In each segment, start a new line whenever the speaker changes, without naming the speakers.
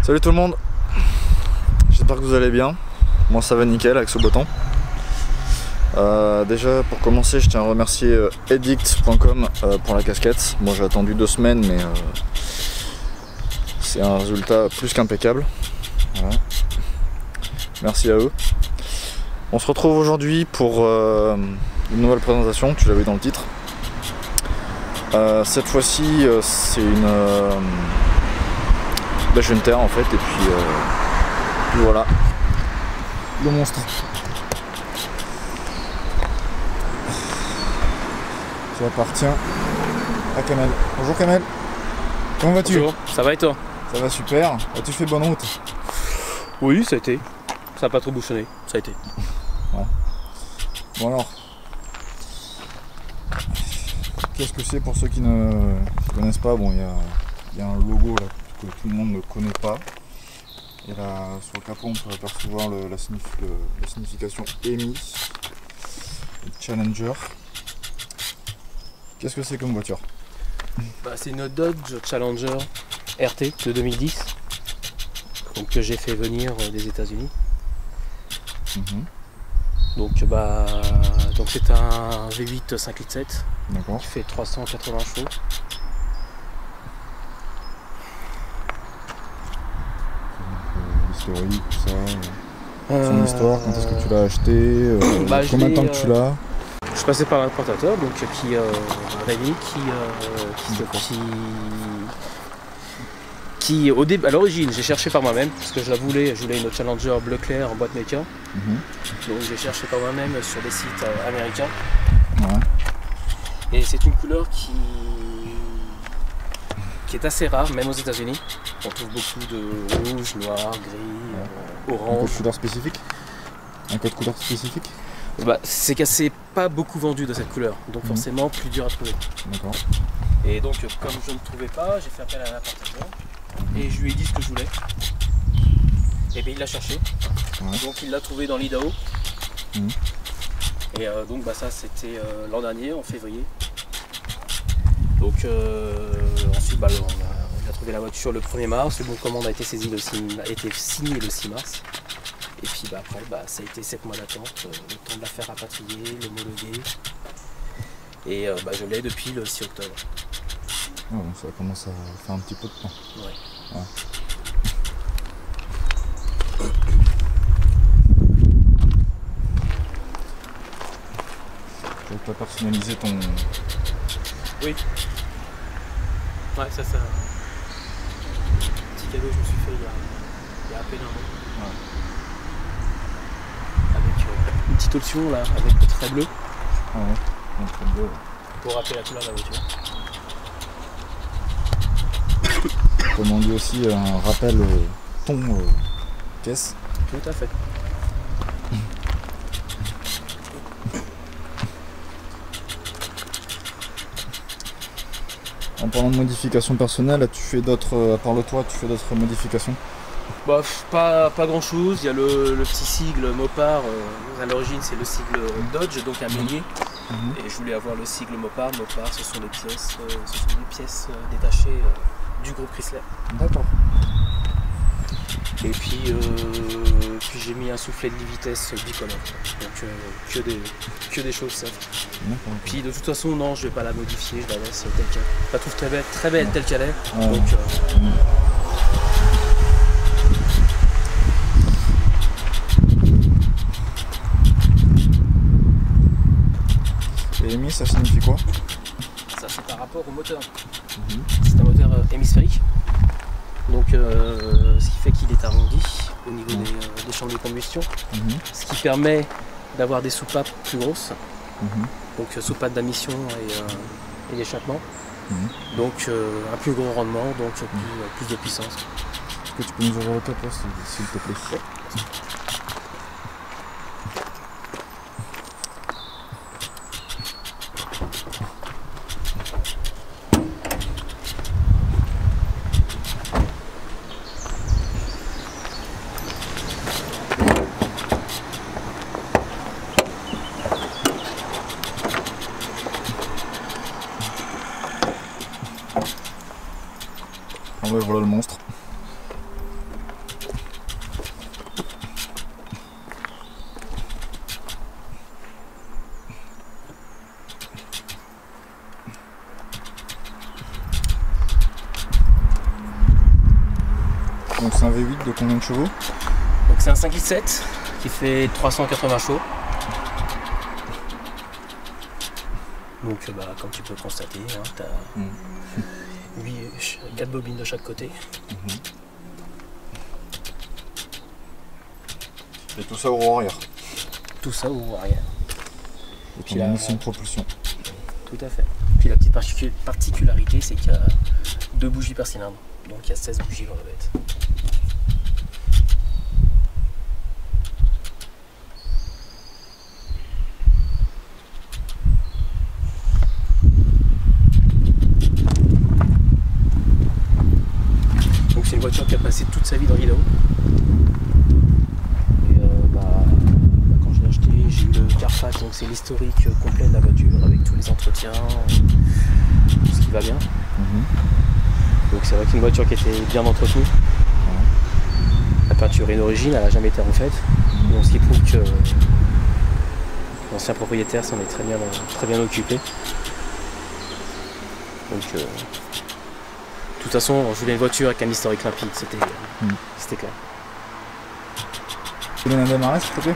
Salut tout le monde, j'espère que vous allez bien. Moi ça va nickel avec ce beau temps. Déjà pour commencer je tiens à remercier edict.com pour la casquette. Moi j'ai attendu 2 semaines mais c'est un résultat plus qu'impeccable. Voilà. Merci à eux. On se retrouve aujourd'hui pour une nouvelle présentation, tu l'as vu dans le titre. Cette fois-ci c'est une Dash Hunter en fait et puis voilà le monstre. Ça appartient à Kamel. Bonjour Kamel. Comment vas-tu?
Bonjour, ça va et toi?
Ça va super. As-tu fait bonne route?
Oui, ça a été. Ça n'a pas trop bouchonné, ça a été.
Ouais. Bon alors, qu'est-ce que c'est pour ceux qui ne connaissent pas? Bon, il y a un logo là que tout le monde ne connaît pas. Et là, sur le capot, on peut apercevoir la signification EMI, Challenger. Qu'est-ce que c'est comme voiture?
C'est une Dodge Challenger RT de 2010, donc que j'ai fait venir des États-Unis. Donc c'est un V8 5,7 litres qui fait 380 chevaux.
L'historique, tout ça. Son histoire, quand est-ce que tu l'as acheté, combien de temps que tu l'as?
Je suis passé par l'importateur, donc Rémi, qui à l'origine j'ai cherché par moi-même parce que je voulais une Challenger bleu clair en boîte méca. Donc j'ai cherché par moi-même sur des sites américains. Et c'est une couleur qui est assez rare, même aux États-Unis. On trouve beaucoup de rouge, noir, gris, orange.
Un code couleur spécifique? Un code couleur spécifique?
C'est qu'elle s'est pas beaucoup vendue de cette couleur, donc forcément plus dur à trouver.
D'accord.
Et donc comme je ne trouvais pas, j'ai fait appel à l'importateur et je lui ai dit ce que je voulais. Et bien il l'a cherché, donc il l'a trouvé dans l'Idaho. Et donc ça c'était l'an dernier, en février. Donc ensuite on a trouvé la voiture le 1er mars, le bon de commande a été signé le 6 mars. Et puis après ça a été 7 mois d'attente, le temps de la faire rapatrier, l'homologuer. Et je l'ai depuis le 6 octobre.
Oh, ça commence à faire un petit peu de temps.
Ouais.
Tu vas pas personnaliser ton...
Oui. Ouais, ça. Petit cadeau que je me suis fait il y a à peine un an. Avec une petite option là, avec le trait bleu.
Un trait bleu.
Pour rappeler la couleur de la voiture.
Comme on dit aussi, un rappel ton caisse.
Tout à fait.
En parlant de modifications personnelles, as-tu fait d'autres, à part le toit, tu fais d'autres modifications?
Pas grand chose, il y a le petit sigle Mopar, à l'origine c'est le sigle Dodge, donc un millier. Et je voulais avoir le sigle Mopar. Mopar, ce sont des pièces détachées du groupe Chrysler.
D'accord.
Et puis j'ai mis un soufflet de vitesse bicolore. Donc que des choses simples. Puis de toute façon non, je vais pas la modifier, je la laisse telle qu'elle. Je la trouve très belle telle qu'elle est. Donc,
Et EMI, ça signifie quoi?
Ça c'est par rapport au moteur. C'est un moteur hémisphérique. Donc ce qui fait qu'il est arrondi au niveau des chambres de combustion. Ce qui permet d'avoir des soupapes plus grosses. Donc soupapes d'admission et d'échappement. Donc un plus gros rendement, donc plus de puissance.
Est-ce que tu peux nous ouvrir le top s'il te plaît? Voilà le monstre. Donc c'est un V8 de combien de chevaux?
Donc c'est un 5.7 qui fait 380 chevaux. Donc comme tu peux le constater, hein, tu as 4 bobines de chaque côté.
Et tout ça au roue arrière.
Tout ça au roue arrière.
Et puis là, c'est une propulsion.
Tout à fait. Puis la petite particularité, c'est qu'il y a 2 bougies par cylindre. Donc il y a 16 bougies dans la bête. Donc c'est une voiture qui a passé toute sa vie dans l'Idaho. Quand je l'ai acheté, j'ai eu le Carfax, donc c'est l'historique complet de la voiture avec tous les entretiens, tout ce qui va bien. Donc c'est vrai qu'une voiture qui était bien entretenue. La peinture est d'origine, elle n'a jamais été refaite. Donc ce qui prouve que l'ancien propriétaire s'en est très bien occupé. Donc de toute façon, je voulais une voiture avec un historique limpide, c'était clair.
Tu donnes un démarrage s'il te plaît?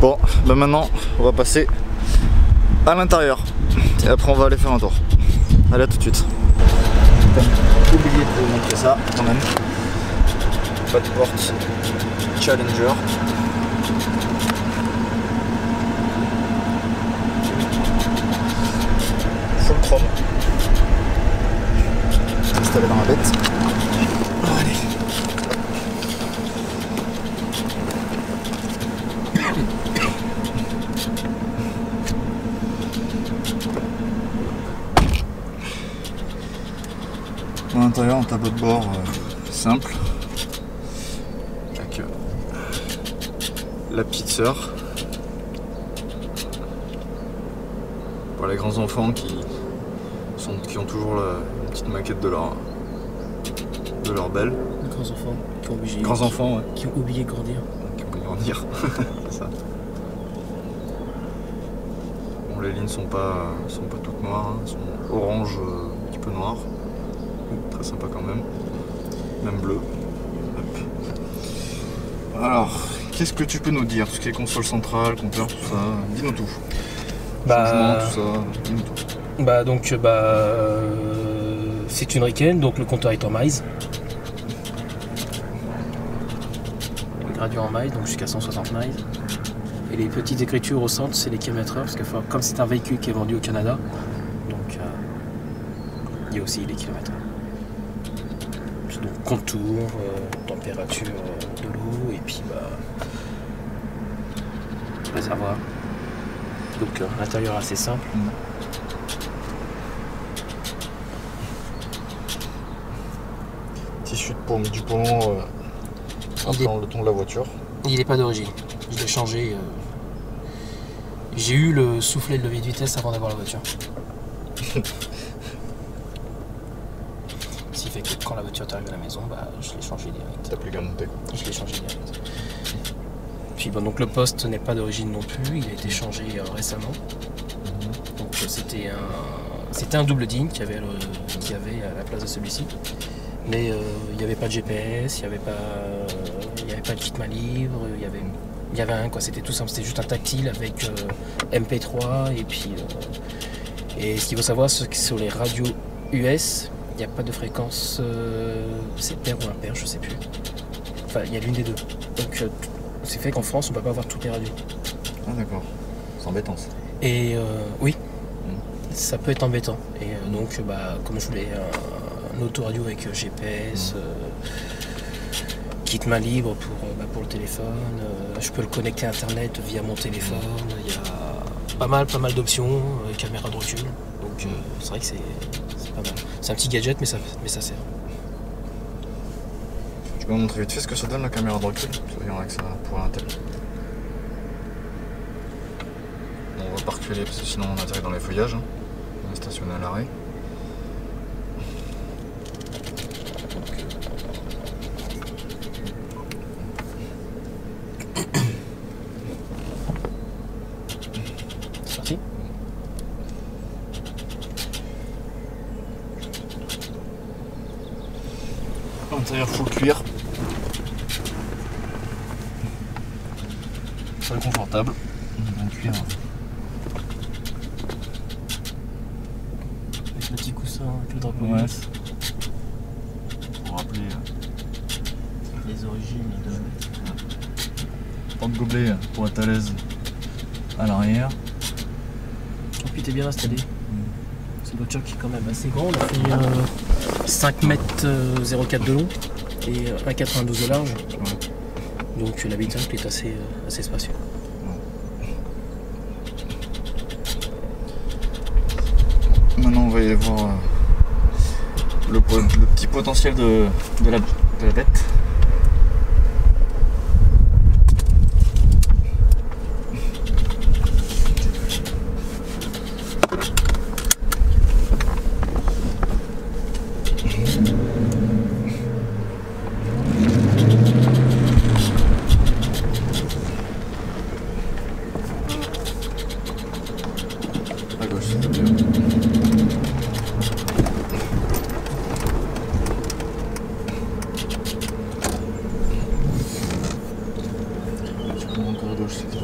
Bon, bah maintenant on va passer à l'intérieur et après on va aller faire un tour. Allez, à tout de suite. J'ai oublié de vous montrer ça quand même. Pas de porte Challenger. Full chrome. Installé dans la bête. Allez. À l'intérieur, un tableau de bord simple avec la petite sœur pour les grands enfants qui ont toujours une petite maquette de leur belle.
Les grands enfants qui ont oublié, qui ont oublié de grandir.
Qui ont oublié de grandir, c'est ça. Bon, les lignes sont pas toutes noires, hein. Elles sont orange, un petit peu noires. Très sympa quand même. Même bleu. Hop. Alors, qu'est-ce que tu peux nous dire? Tout ce qui est console centrale, compteur, tout ça. Dis-nous tout. Changement, tout ça. Dis-nous tout.
C'est une Riken, donc le compteur est en miles. Gradure en miles, donc jusqu'à 160 miles. Et les petites écritures au centre, c'est les kilomètres-heure, parce que comme c'est un véhicule qui est vendu au Canada, donc il y a aussi les kilomètres-heure. Donc contour, température de l'eau, et puis réservoir. Donc l'intérieur assez simple.
Tissu du poumon dans le ton de la voiture.
Il n'est pas d'origine, je l'ai changé. J'ai eu le soufflet de levier de vitesse avant d'avoir la voiture. Ce qui fait que quand la voiture est arrivée à la maison, je l'ai changé direct.
T'as plus qu'à monter.
Je l'ai changé direct. Puis donc le poste n'est pas d'origine non plus, il a été changé récemment. Donc c'était un double digne qu'il y avait à la place de celui-ci. Mais il n'y avait pas de GPS, il n'y avait pas de kit main libre, il y avait un quoi, c'était tout simple, c'était juste un tactile avec MP3 et puis et ce qu'il faut savoir c'est que sur les radios US, Il n'y a pas de fréquence, c'est pair ou impair, je sais plus. Enfin, il y a l'une des deux. Donc, c'est fait qu'en France, on peut pas avoir toutes les radios.
Ah d'accord, c'est embêtant ça.
Et oui, ça peut être embêtant. Et donc, comme je voulais un autoradio avec GPS, kit main libre pour le téléphone, je peux le connecter à Internet via mon téléphone. Il y a pas mal d'options, caméra de recul. Donc, c'est vrai que c'est pas mal. C'est un petit gadget, mais ça sert.
Tu peux me montrer vite fait ce que ça donne la caméra de recul? Soyons avec ça pour l'Intel. Bon, on va pas reculer parce que sinon on atterrit dans les feuillages. On est stationné à l'arrêt.
C'est parti.
L'intérieur full cuir. Très confortable. En cuir.
Avec le petit coussin, avec le drapeau
Ouais.
US.
Pour rappeler
Les origines de...
porte-gobelet pour être à l'aise à l'arrière.
Et puis t'es bien installé. C'est le choc qui est quand même assez grand. On a fait 5 mètres 04 de long et 1,92 de large.
Ouais.
Donc l'habitacle est assez spacieux.
Maintenant on va aller voir le petit potentiel de la bête. À gauche, c'est bien. Encore à gauche, c'est bien.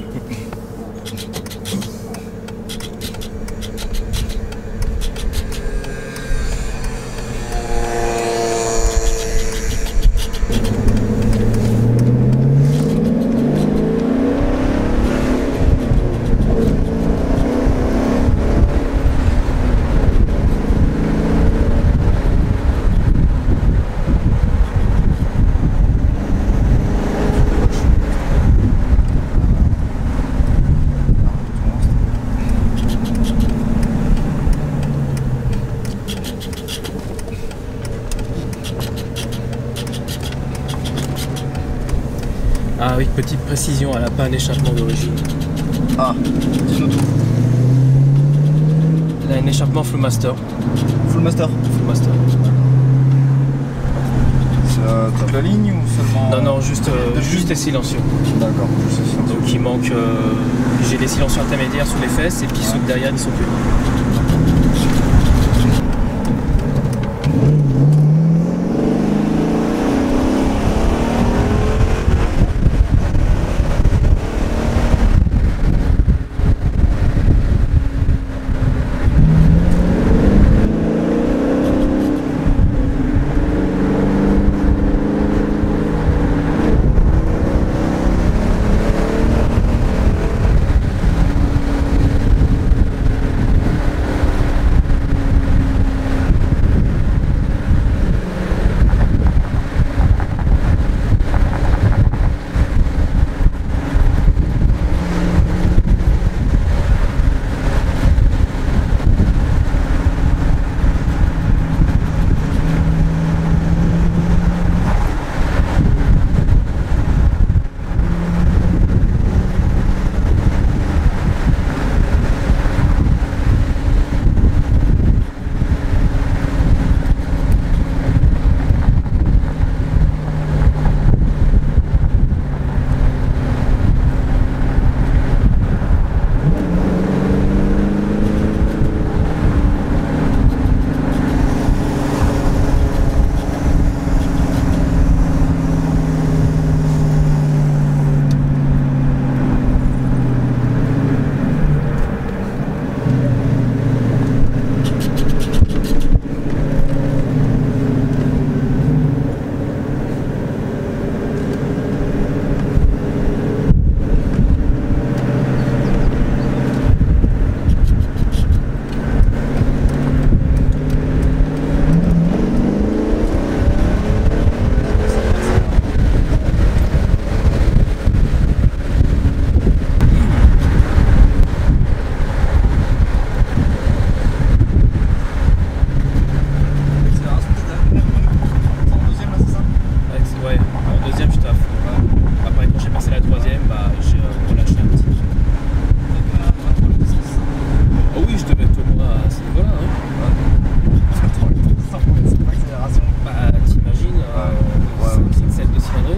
Ah oui, petite précision, elle n'a pas un échappement d'origine.
Ah, dis-nous tout.
Elle a un échappement full master.
Full master.
Full master.
C'est toute la ligne ou seulement...
Non, non, juste les silencieux.
D'accord, juste les silencieux.
Donc il manque... j'ai les silencieux intermédiaires sous les fesses et puis ceux de derrière ils sont plus.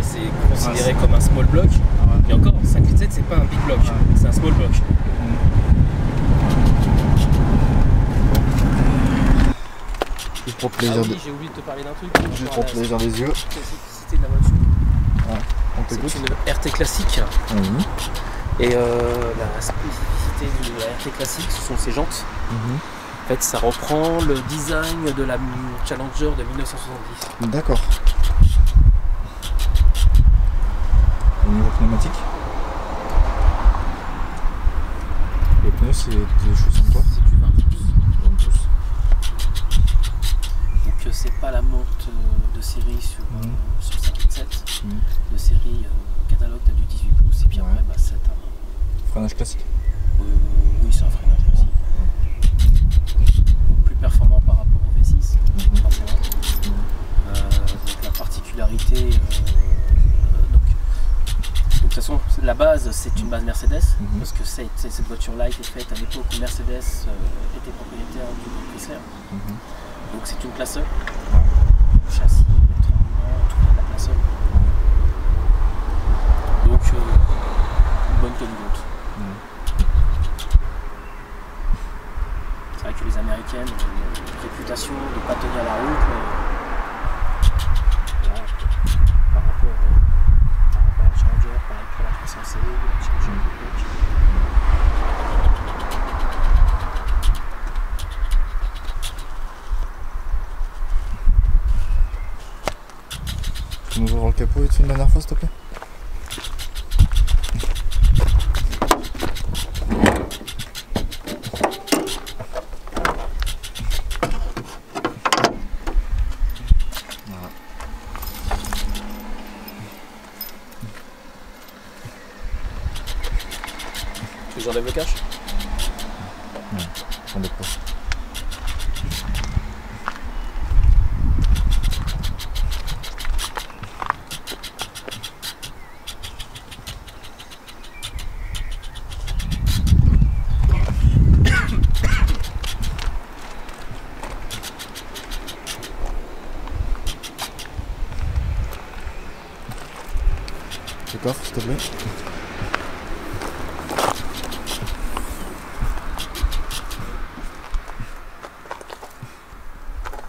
c'est considéré comme un small block. Et encore, 5 litres 7, c'est pas un big block, c'est un small block.
Juste pour plaisir
j'ai oublié de te parler d'un truc.
Juste pour plaisir des yeux.
La spécificité de la voiture.
C'est
une RT classique. Et la spécificité de la RT classique, ce sont ses jantes. En fait, ça reprend le design de la Challenger de 1970.
D'accord. Au niveau pneumatique, les pneus, c'est des choses en quoi?
C'est du 20 pouces. Donc c'est pas la monte de série sur 5.7. De série catalogue, t'as du 18 pouces et puis après bah, c'est un
freinage classique.
Oui, c'est un freinage classique. Plus performant par rapport au V6, forcément. Donc la particularité, donc de toute façon la base c'est une base Mercedes, parce que cette voiture-là a été faite à l'époque où Mercedes était propriétaire du groupe Chrysler. Donc c'est une classe E. Châssis, électroniquement, tout vient de la classe E. Donc une bonne tenue de route. C'est vrai que les Américaines ont une réputation de ne pas tenir la route, mais voilà, par rapport à la Challenger, pareil pour la 300C, la Challenger de l'époque.
Tu peux nous ouvrir le capot et dessus une dernière fois s'il te plaît?
Tu veux que j'enlève le cache?
Non, j'enlève pas. Le coffre s'il te plaît.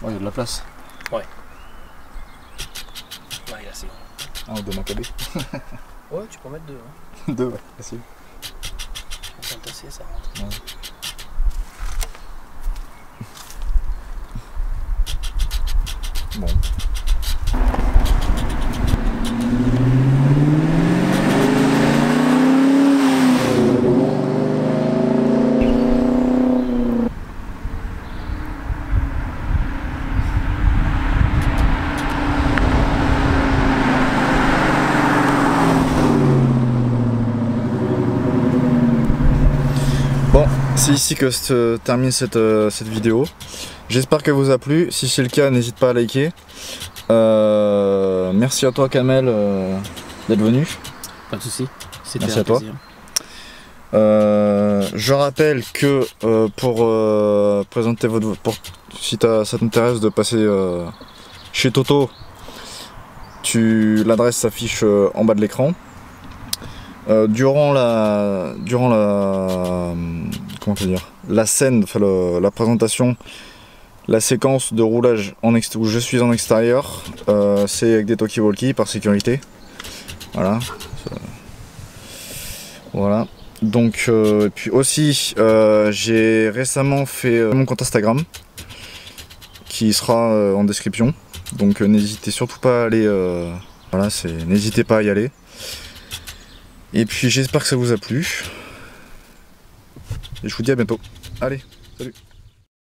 Oh, il y a de la place.
Ouais. Ouais, il est assez grand.
Ah, on donne un cabé.
Ouais, tu peux en mettre deux. Hein.
Deux, ouais, facile.
On peut le tasser, ça rentre.
Ouais. Bon. Bon, c'est ici que se termine cette vidéo. J'espère qu'elle vous a plu. Si c'est le cas, n'hésite pas à liker. Merci à toi Kamel d'être venu.
Pas de soucis. C'était
Merci
un
à toi.
plaisir.
Je rappelle que pour présenter si ça t'intéresse de passer chez Toto, l'adresse s'affiche en bas de l'écran. Durant la scène, enfin la présentation, la séquence de roulage où je suis en extérieur, c'est avec des talkie-walkie par sécurité. Voilà. Voilà. Donc, et puis aussi, j'ai récemment fait mon compte Instagram qui sera en description. Donc, n'hésitez surtout pas à aller. Voilà, n'hésitez pas à y aller. Et puis j'espère que ça vous a plu. Et je vous dis à bientôt. Allez, salut.